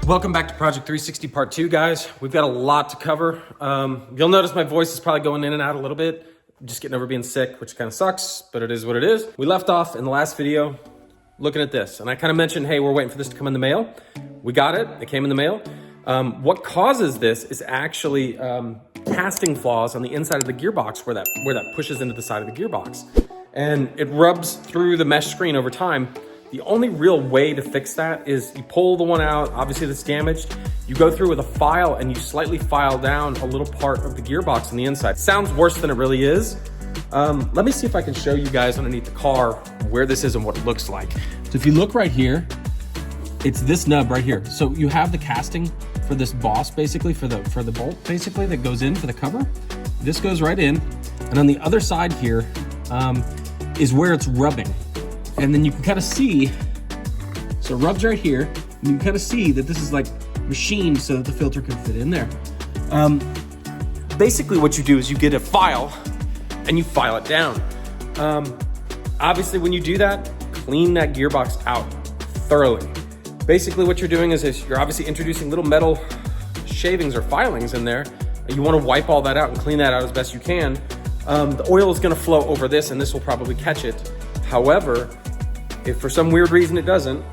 Welcome back to Project 360 Part 2, guys. We've got a lot to cover. You'll notice my voice is probably going in and out a little bit. I'm just getting over being sick, which kind of sucks, but it is what it is. We left off in the last video looking at this, and I kind of mentioned, hey, we're waiting for this to come in the mail. We got it. It came in the mail. What causes this is actually casting flaws on the inside of the gearbox where that pushes into the side of the gearbox. And it rubs through the mesh screen over time. The only real way to fix that is you pull the one out, obviously that's damaged, you go through with a file and you slightly file down a little part of the gearbox on the inside. Sounds worse than it really is. Let me see if I can show you guys underneath the car where this is and what it looks like. So if you look right here, it's this nub right here. So you have the casting for this boss, basically, for the bolt, basically, that goes in for the cover. This goes right in, and on the other side here is where it's rubbing. And then you can kind of see, so it rubs right here, and you can kind of see that this is like machined so that the filter can fit in there. Basically what you do is you get a file and you file it down. Obviously when you do that, clean that gearbox out thoroughly. Basically what you're doing is you're obviously introducing little metal shavings or filings in there. You want to wipe all that out and clean that out as best you can. The oil is going to flow over this and this will probably catch it. However, if for some weird reason it doesn't,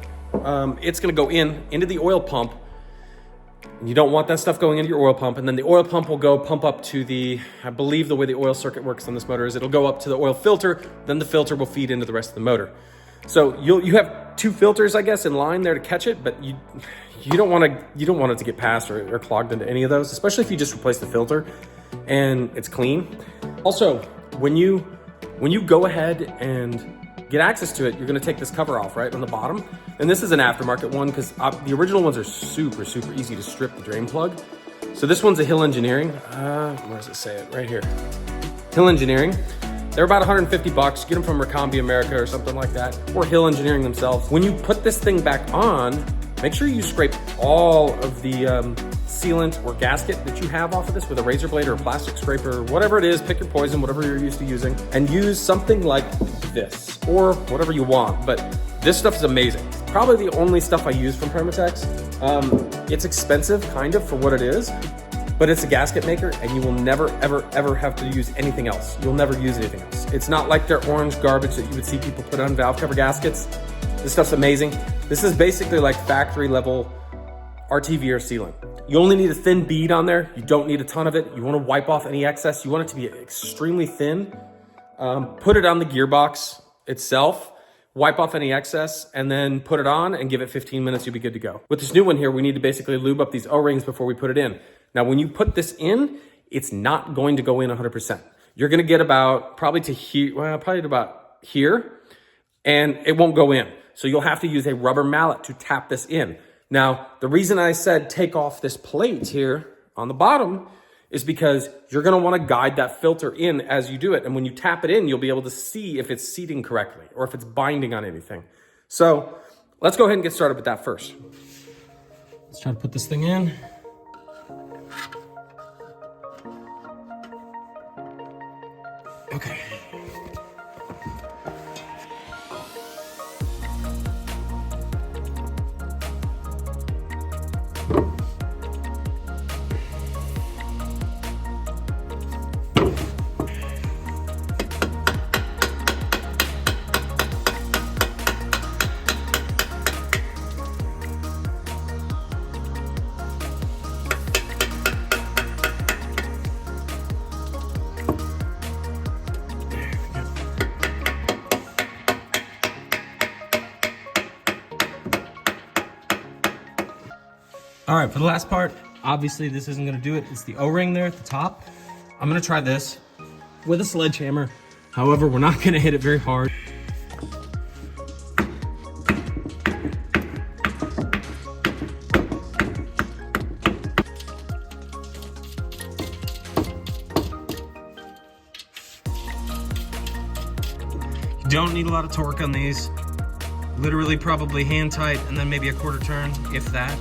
it's going to go into the oil pump. And you don't want that stuff going into your oil pump. And then the oil pump will go pump up to I believe the way the oil circuit works on this motor is it'll go up to the oil filter. Then the filter will feed into the rest of the motor. So you have two filters, I guess, in line there to catch it, but you don't want it to get past or clogged into any of those, especially if you just replace the filter and it's clean. Also, when you go ahead and get access to it, you're gonna take this cover off right on the bottom. And this is an aftermarket one because the original ones are super, super easy to strip the drain plug. So this one's a Hill Engineering. Where does it say it? Right here. Hill Engineering. They're about 150 bucks. Get them from Recombi America or something like that, or Hill Engineering themselves. When you put this thing back on, make sure you scrape all of the sealant or gasket that you have off of this with a razor blade or a plastic scraper, whatever it is, pick your poison, whatever you're used to using, and use something like this or whatever you want. But this stuff is amazing. It's probably the only stuff I use from Permatex. It's expensive kind of for what it is, but it's a gasket maker and you will never, ever, ever have to use anything else. You'll never use anything else. It's not like their orange garbage that you would see people put on valve cover gaskets. This stuff's amazing. This is basically like factory level RTV or sealant. You only need a thin bead on there. You don't need a ton of it. You want to wipe off any excess. You want it to be extremely thin. Put it on the gearbox itself, wipe off any excess, and then put it on and give it 15 minutes. You'll be good to go. With this new one here, we need to basically lube up these O-rings before we put it in. Now, when you put this in, it's not going to go in 100%. You're going to get about probably to about here, and it won't go in. So you'll have to use a rubber mallet to tap this in. Now, the reason I said take off this plate here on the bottom is because you're going to want to guide that filter in as you do it. And when you tap it in, you'll be able to see if it's seating correctly or if it's binding on anything. So let's go ahead and get started with that first. Let's try to put this thing in. Okay. All right, for the last part, obviously this isn't gonna do it. It's the O-ring there at the top. I'm gonna try this with a sledgehammer. However, we're not gonna hit it very hard. You don't need a lot of torque on these. Literally probably hand tight and then maybe a quarter turn, if that.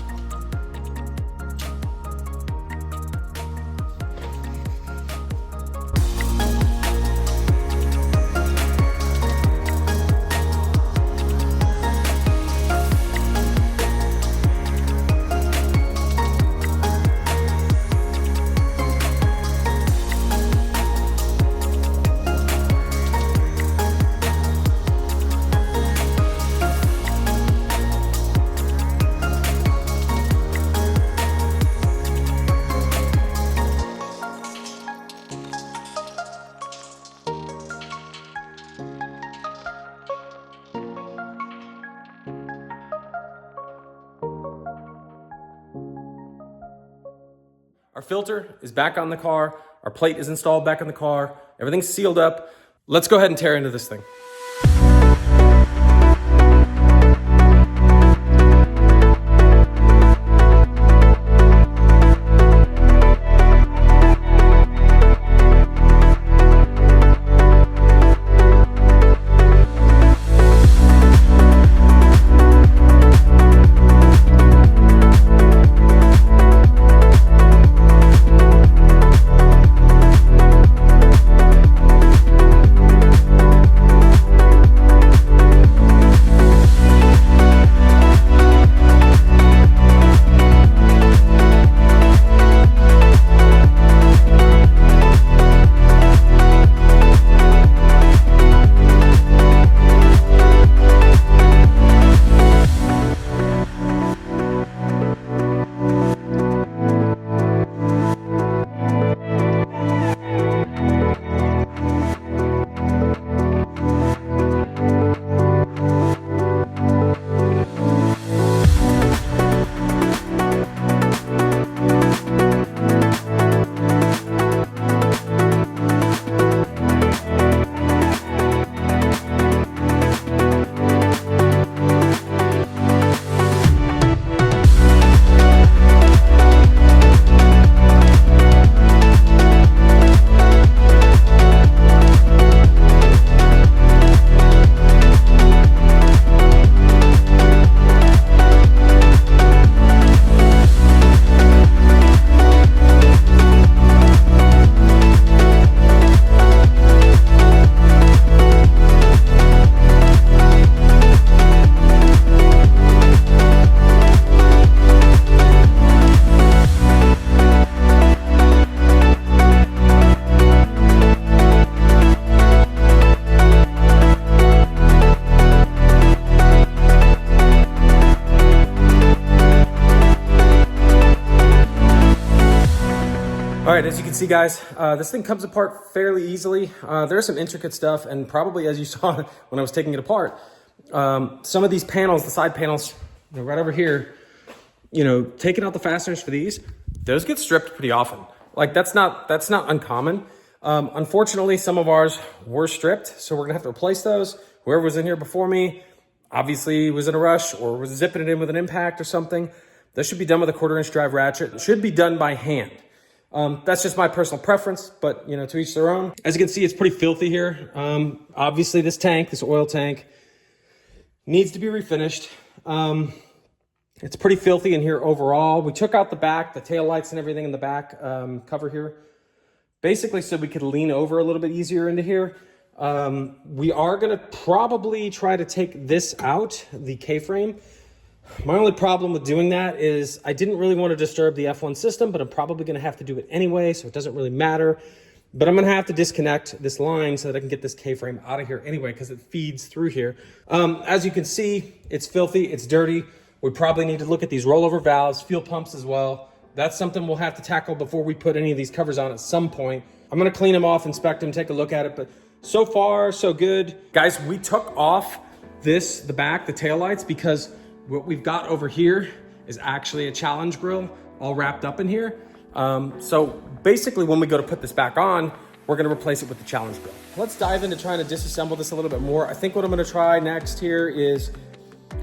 Our filter is back on the car. Our plate is installed back on the car. Everything's sealed up. Let's go ahead and tear into this thing. All right, as you can see, guys, this thing comes apart fairly easily. There's some intricate stuff, and probably as you saw when I was taking it apart, some of these panels, the side panels, right over here, taking out the fasteners for these, those get stripped pretty often. Like that's not uncommon. Unfortunately, some of ours were stripped, so we're gonna have to replace those. Whoever was in here before me obviously was in a rush or was zipping it in with an impact or something. That should be done with a 1/4-inch drive ratchet. It should be done by hand. That's just my personal preference, but to each their own. As you can see, it's pretty filthy here. Obviously this oil tank needs to be refinished. It's pretty filthy in here overall. We took out the back, the tail lights and everything in the back cover here, basically so we could lean over a little bit easier into here. We are gonna probably try to take this out, the K-frame. My only problem with doing that is I didn't really want to disturb the F1 system, but I'm probably going to have to do it anyway, so it doesn't really matter. But I'm going to have to disconnect this line so that I can get this K-frame out of here anyway, because it feeds through here. As you can see, it's filthy, it's dirty. We probably need to look at these rollover valves, fuel pumps as well. That's something we'll have to tackle before we put any of these covers on at some point. I'm going to clean them off, inspect them, take a look at it, but so far, so good. Guys, we took off the back, the taillights, because what we've got over here is actually a challenge grill all wrapped up in here. So basically when we go to put this back on, we're gonna replace it with the challenge grill. Let's dive into trying to disassemble this a little bit more. I think what I'm gonna try next here is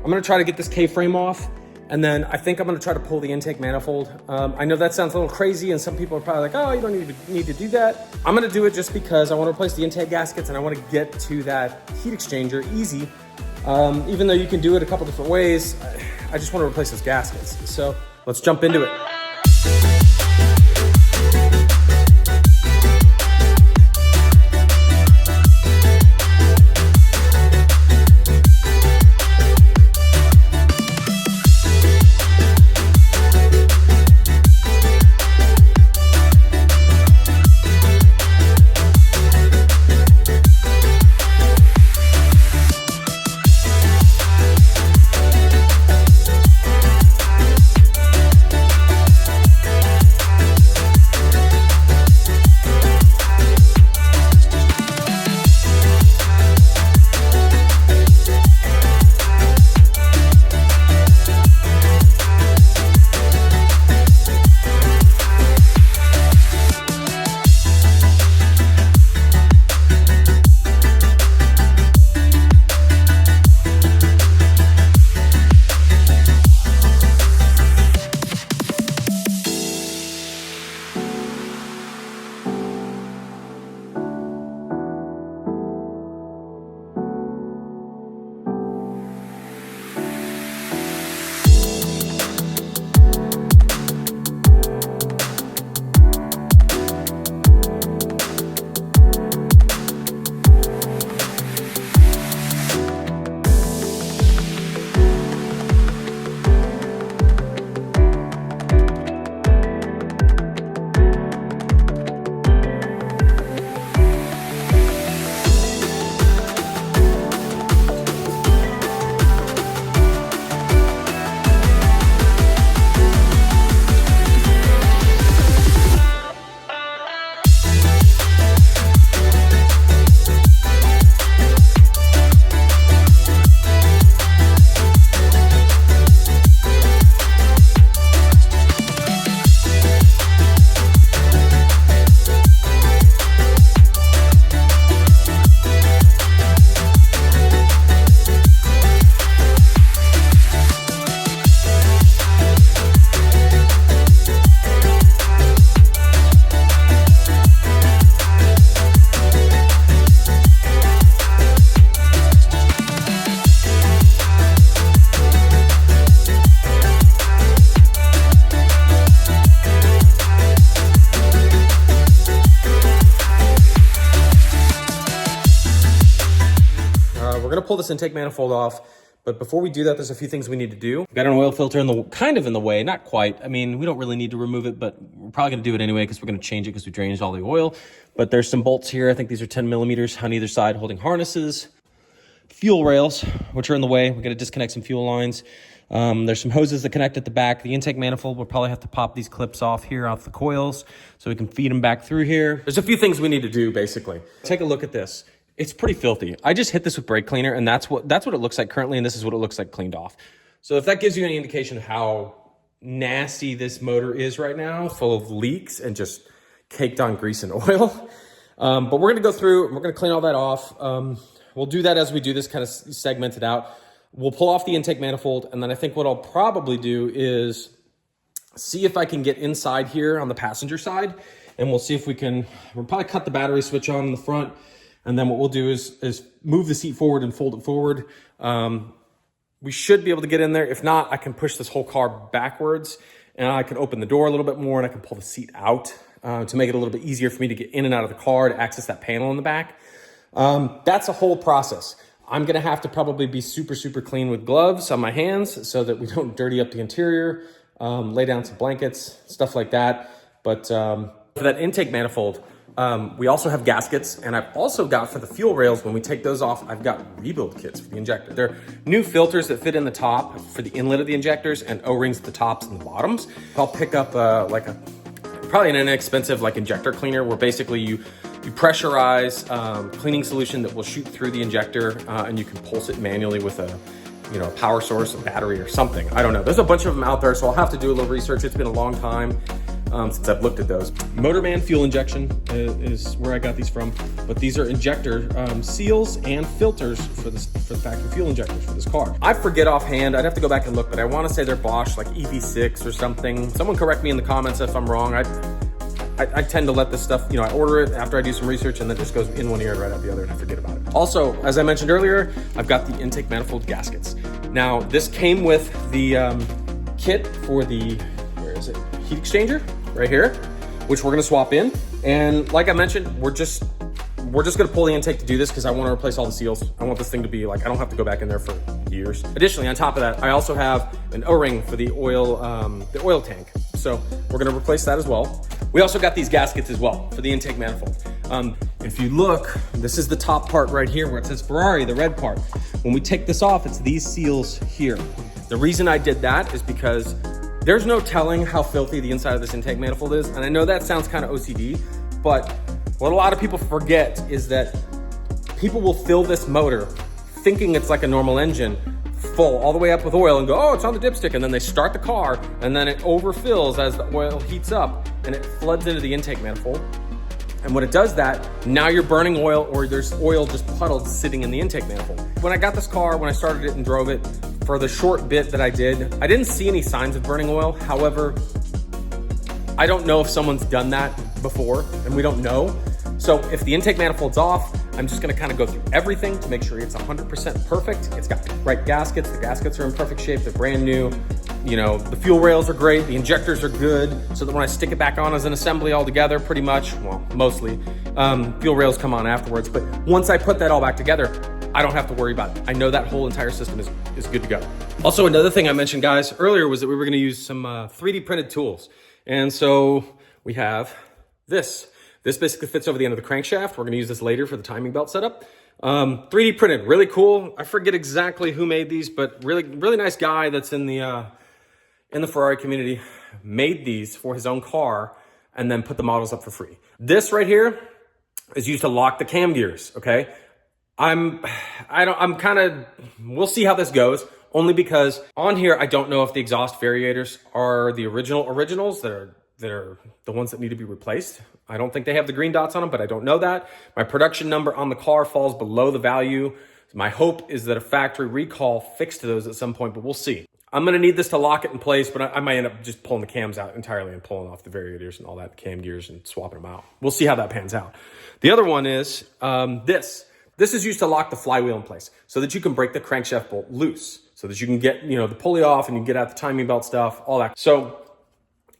I'm gonna try to get this K-frame off, and then I think I'm gonna try to pull the intake manifold. I know that sounds a little crazy and some people are probably like, oh, you don't need to do that. I'm gonna do it just because I wanna replace the intake gaskets and I wanna get to that heat exchanger easy. Even though you can do it a couple different ways, I just want to replace those gaskets. So let's jump into it. we're gonna pull this intake manifold off. But before we do that, there's a few things we need to do. We've got an oil filter in the kind of in the way, not quite. I mean, we don't really need to remove it, but we're probably gonna do it anyway because we're gonna change it because we drained all the oil. But there's some bolts here. I think these are 10 millimeters on either side holding harnesses. Fuel rails, which are in the way. We're gonna disconnect some fuel lines. There's some hoses that connect at the back. The intake manifold, we'll probably have to pop these clips off here off the coils so we can feed them back through here. There's a few things we need to do basically. Take a look at this. It's pretty filthy. I just hit this with brake cleaner and that's what it looks like currently, and this is what it looks like cleaned off. So if that gives you any indication of how nasty this motor is right now, full of leaks and just caked on grease and oil. But we're gonna go through and we're gonna clean all that off. We'll do that as we do this, kind of segment it out. We'll pull off the intake manifold, and then I think what I'll probably do is see if I can get inside here on the passenger side, and we'll see if we'll probably cut the battery switch on in the front. And then what we'll do is move the seat forward and fold it forward. We should be able to get in there. If not, I can push this whole car backwards and I can open the door a little bit more and I can pull the seat out to make it a little bit easier for me to get in and out of the car to access that panel in the back. That's a whole process. I'm gonna have to probably be super, super clean with gloves on my hands so that we don't dirty up the interior, lay down some blankets, stuff like that. But for that intake manifold, we also have gaskets, and I've also got for the fuel rails, when we take those off, I've got rebuild kits for the injector. They're new filters that fit in the top for the inlet of the injectors and O-rings at the tops and the bottoms. I'll pick up probably an inexpensive injector cleaner where basically you pressurize cleaning solution that will shoot through the injector and you can pulse it manually with a power source, a battery or something. I don't know. There's a bunch of them out there, so I'll have to do a little research. It's been a long time since I've looked at those. Motorman fuel injection is where I got these from, but these are injector seals and filters for the factory fuel injectors for this car. I forget offhand, I'd have to go back and look, but I want to say they're Bosch, like EV6 or something. Someone correct me in the comments if I'm wrong. I tend to let this stuff, I order it after I do some research and then it just goes in one ear and right out the other and I forget about it. Also, as I mentioned earlier, I've got the intake manifold gaskets. Now, this came with the kit for the, where is it? Heat exchanger right here, which we're gonna swap in. And like I mentioned, we're just gonna pull the intake to do this because I want to replace all the seals. I want this thing to be like, I don't have to go back in there for years. Additionally, on top of that, I also have an O-ring for the oil tank. So we're gonna replace that as well. We also got these gaskets as well for the intake manifold. If you look, this is the top part right here where it says Ferrari, the red part. When we take this off, it's these seals here. The reason I did that is because there's no telling how filthy the inside of this intake manifold is. And I know that sounds kind of OCD, but what a lot of people forget is that people will fill this motor thinking it's like a normal engine, full all the way up with oil and go, oh, it's on the dipstick. And then they start the car and then it overfills as the oil heats up and it floods into the intake manifold. And when it does that, now you're burning oil or there's oil just puddled sitting in the intake manifold. When I got this car, when I started it and drove it, for the short bit that I didn't see any signs of burning oil. However, I don't know if someone's done that before and we don't know. So if the intake manifold's off, I'm just gonna kind of go through everything to make sure it's 100% perfect. It's got the right gaskets. The gaskets are in perfect shape. They're brand new. The fuel rails are great. The injectors are good. So that when I stick it back on as an assembly all together, pretty much, well, mostly, fuel rails come on afterwards. But once I put that all back together, I don't have to worry about it. I know that whole entire system is good to go. Also, another thing I mentioned, guys, earlier was that we were gonna use some 3D printed tools. And so we have this. This basically fits over the end of the crankshaft. We're gonna use this later for the timing belt setup. 3D printed, really cool. I forget exactly who made these, but really nice guy that's in the Ferrari community made these for his own car and then put the models up for free. This right here is used to lock the cam gears, okay? We'll see how this goes, only because on here, I don't know if the exhaust variators are the originals that are the ones that need to be replaced. I don't think they have the green dots on them, but I don't know that. My production number on the car falls below the value. My hope is that a factory recall fixed those at some point, but we'll see. I'm gonna need this to lock it in place, but I might end up just pulling the cams out entirely and pulling off the variators and all that, cam gears, and swapping them out. We'll see how that pans out. The other one is this. This is used to lock the flywheel in place so that you can break the crankshaft bolt loose, so that you can get, the pulley off and you can get out the timing belt stuff, all that. So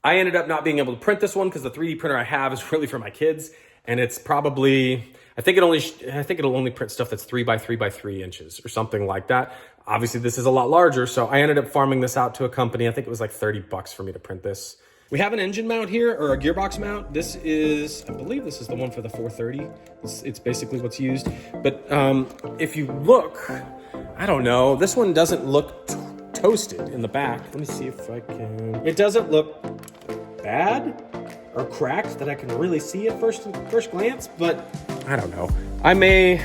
I ended up not being able to print this one because the 3D printer I have is really for my kids. And it's probably, I think it'll only print stuff that's 3 by 3 by 3 inches or something like that. Obviously this is a lot larger, so I ended up farming this out to a company. I think it was like 30 bucks for me to print this. We have an engine mount here, or a gearbox mount. This is, I believe this is the one for the 430. It's basically what's used. But if you look, I don't know, this one doesn't look toasted in the back. Let me see if I can. It doesn't look bad or cracked that I can really see at first glance, but I don't know. I may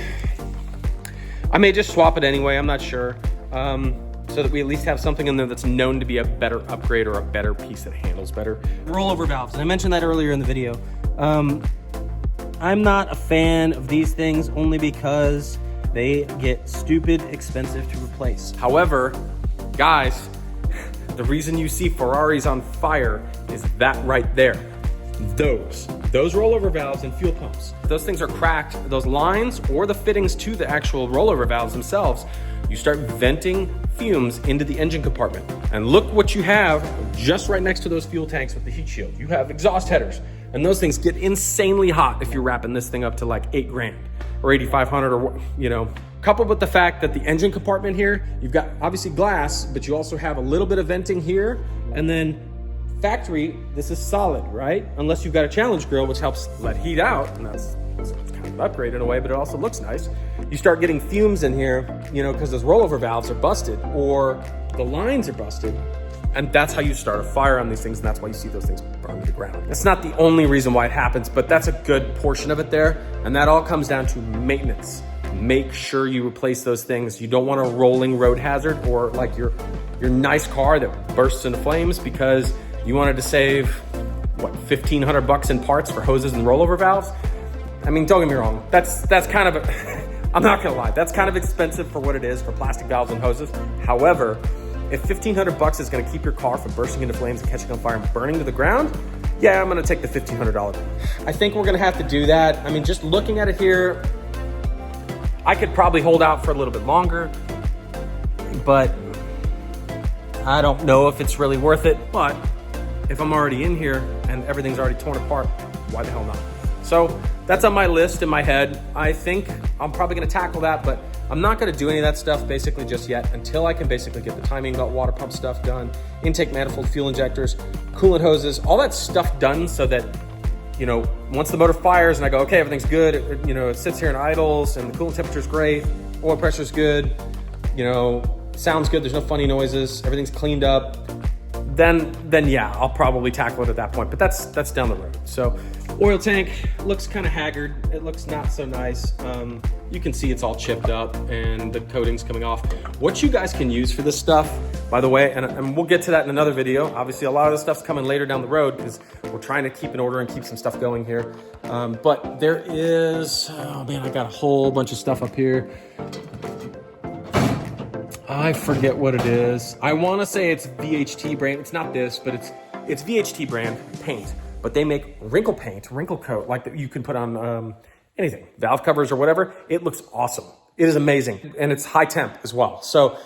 just swap it anyway, I'm not sure. So that we at least have something in there that's known to be a better upgrade or a better piece that handles better. Rollover valves, and I mentioned that earlier in the video. I'm not a fan of these things only because they get stupid expensive to replace. However, guys, the reason you see Ferraris on fire is that right there. Those rollover valves and fuel pumps. If those things are cracked, those lines or the fittings to the actual rollover valves themselves, you start venting fumes into the engine compartment. And look what you have just right next to those fuel tanks with the heat shield. You have exhaust headers, and those things get insanely hot if you're wrapping this thing up to like 8 grand or 8,500 or, you know, coupled with the fact that the engine compartment here, you've got obviously glass, but you also have a little bit of venting here, and then factory, this is solid, right? Unless you've got a challenge grill, which helps let heat out, and that's kind of an upgrade in a way, but it also looks nice. You start getting fumes in here, you know, because those rollover valves are busted or the lines are busted, and that's how you start a fire on these things, and that's why you see those things burn to the ground. That's not the only reason why it happens, but that's a good portion of it there, and that all comes down to maintenance. Make sure you replace those things. You don't want a rolling road hazard or like your nice car that bursts into flames because you wanted to save, what, 1,500 bucks in parts for hoses and rollover valves? I mean, don't get me wrong, that's kind of, I'm not gonna lie, that's kind of expensive for what it is for plastic valves and hoses. However, if 1,500 bucks is gonna keep your car from bursting into flames and catching on fire and burning to the ground, yeah, I'm gonna take the $1,500. I think we're gonna have to do that. I mean, just looking at it here, I could probably hold out for a little bit longer, but I don't know if it's really worth it. But if I'm already in here and everything's already torn apart, why the hell not? So that's on my list in my head. I think I'm probably gonna tackle that, but I'm not gonna do any of that stuff basically just yet until I can basically get the timing belt, water pump stuff done, intake manifold, fuel injectors, coolant hoses, all that stuff done so that, you know, once the motor fires and I go, okay, everything's good, it sits here and idles and the coolant temperature's great, oil pressure's good, you know, sounds good, there's no funny noises, everything's cleaned up, then yeah, I'll probably tackle it at that point, but that's down the road. So oil tank looks kind of haggard. It looks not so nice. You can see it's all chipped up and the coating's coming off. What you guys can use for this stuff, by the way, and we'll get to that in another video. Obviously, a lot of this stuff's coming later down the road because we're trying to keep in order and keep some stuff going here. But there is, oh man, I got a whole bunch of stuff up here. I forget what it is. I want to say it's VHT brand. It's not this, but it's VHT brand paint. But they make wrinkle paint, wrinkle coat, like that you can put on anything, valve covers or whatever. It looks awesome. It is amazing, and it's high temp as well. So,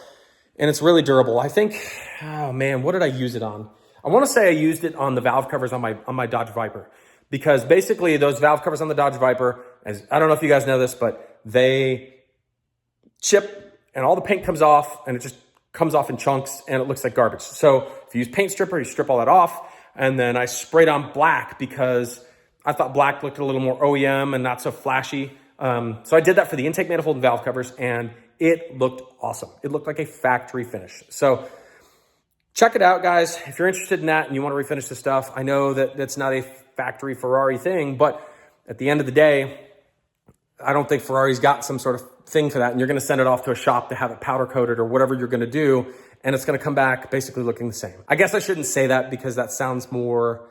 and it's really durable. I think, oh man, what did I use it on? I want to say I used it on the valve covers on my Dodge Viper, because basically those valve covers on the Dodge Viper, I don't know if you guys know this, but they chip and all the paint comes off, and it just comes off in chunks, and it looks like garbage. So if you use paint stripper, you strip all that off. And then I sprayed on black because I thought black looked a little more OEM and not so flashy. So I did that for the intake manifold and valve covers, and it looked awesome. It looked like a factory finish. So check it out, guys. If you're interested in that and you want to refinish the stuff, I know that that's not a factory Ferrari thing, but at the end of the day, I don't think Ferrari's got some sort of thing for that, and you're going to send it off to a shop to have it powder coated or whatever you're going to do, and it's going to come back basically looking the same. I guess I shouldn't say that because that sounds more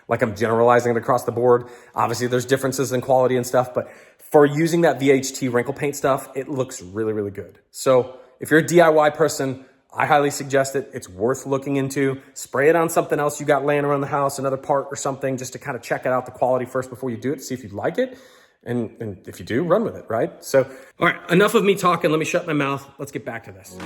like I'm generalizing it across the board. Obviously, there's differences in quality and stuff, but for using that VHT wrinkle paint stuff, it looks really, really good. So if you're a DIY person, I highly suggest it. It's worth looking into. Spray it on something else you got laying around the house, another part or something, just to kind of check it out, the quality first before you do it, see if you like it. And if you do, run with it, right? So, all right, enough of me talking. Let me shut my mouth. Let's get back to this.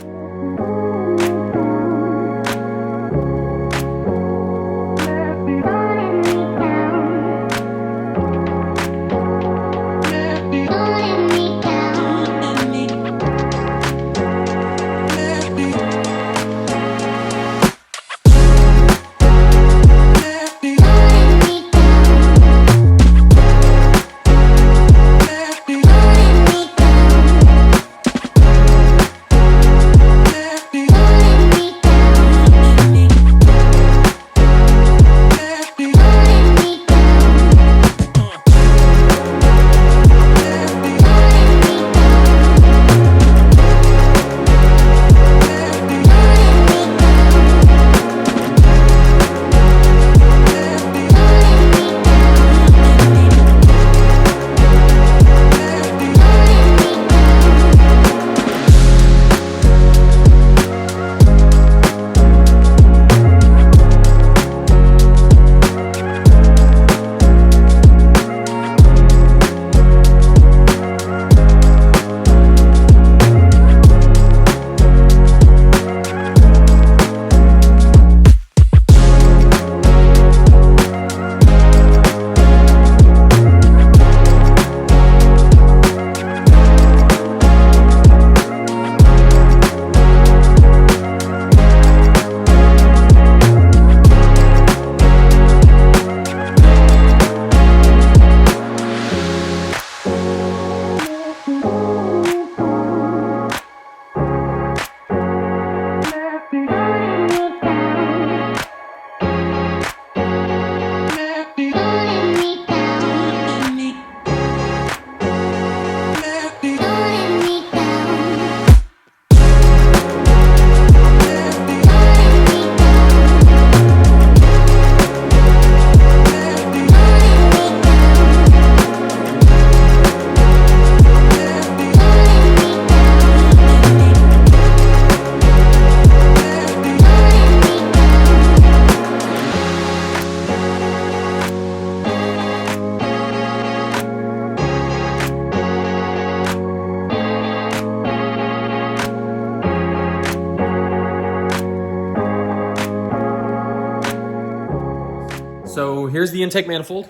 the intake manifold.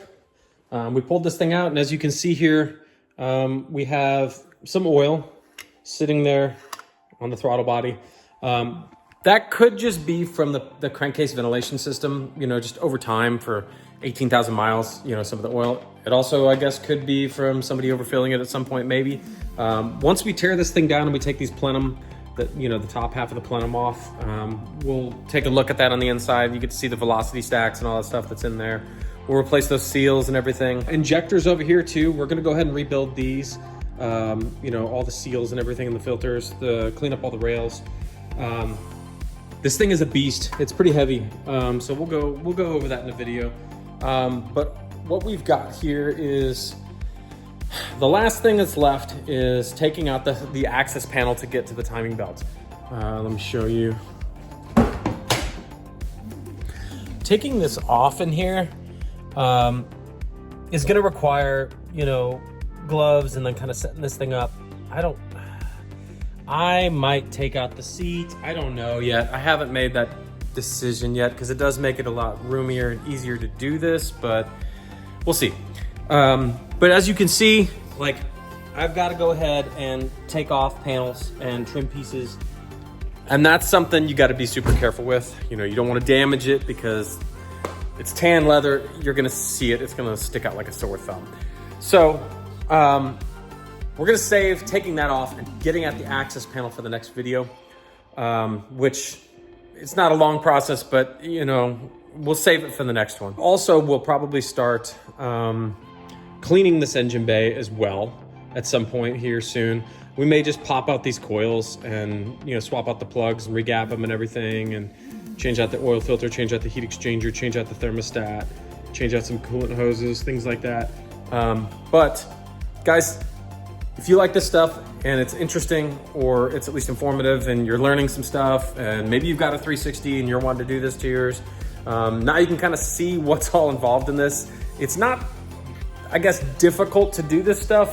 We pulled this thing out, and as you can see here, we have some oil sitting there on the throttle body. That could just be from the crankcase ventilation system, you know, just over time for 18,000 miles, you know, some of the oil. It also, I guess, could be from somebody overfilling it at some point, maybe. Once we tear this thing down and we take these plenum, the top half of the plenum off, we'll take a look at that on the inside. You get to see the velocity stacks and all that stuff that's in there. We'll replace those seals and everything. Injectors over here too. We're gonna go ahead and rebuild these. You know, all the seals and everything in the filters, clean up all the rails. This thing is a beast. It's pretty heavy. So we'll go over that in a video. But what we've got here is the last thing that's left is taking out the access panel to get to the timing belt. Let me show you. Taking this off in here is gonna require, you know, gloves and then kind of setting this thing up. I might take out the seat. I don't know yet. I haven't made that decision yet because it does make it a lot roomier and easier to do this, but we'll see. But as you can see, like, I've got to go ahead and take off panels and trim pieces. And that's something you got to be super careful with. You know, you don't want to damage it because it's tan leather. You're going to see it. It's going to stick out like a sore thumb. So, we're gonna save taking that off and getting at the access panel for the next video, which it's not a long process, but you know, we'll save it for the next one. Also, we'll probably start cleaning this engine bay as well at some point here soon. We may just pop out these coils and, you know, swap out the plugs and regap them and everything, and change out the oil filter, change out the heat exchanger, change out the thermostat, change out some coolant hoses, things like that. But guys, if you like this stuff and it's interesting, or it's at least informative and you're learning some stuff, and maybe you've got a 360 and you're wanting to do this to yours, now you can kind of see what's all involved in this. It's not, I guess, difficult to do this stuff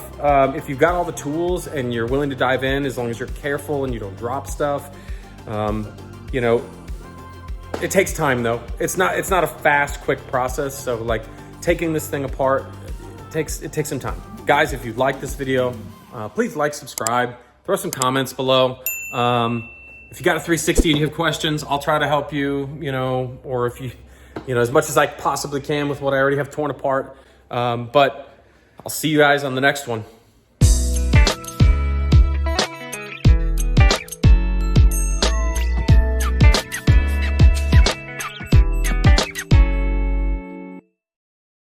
if you've got all the tools and you're willing to dive in, as long as you're careful and you don't drop stuff. You know, it takes time though. It's not a fast, quick process. So like taking this thing apart, it takes some time. Guys, if you like this video, please like, subscribe, throw some comments below. If you got a 360 and you have questions, I'll try to help you, you know, or if you know, as much as I possibly can with what I already have torn apart. But I'll see you guys on the next one.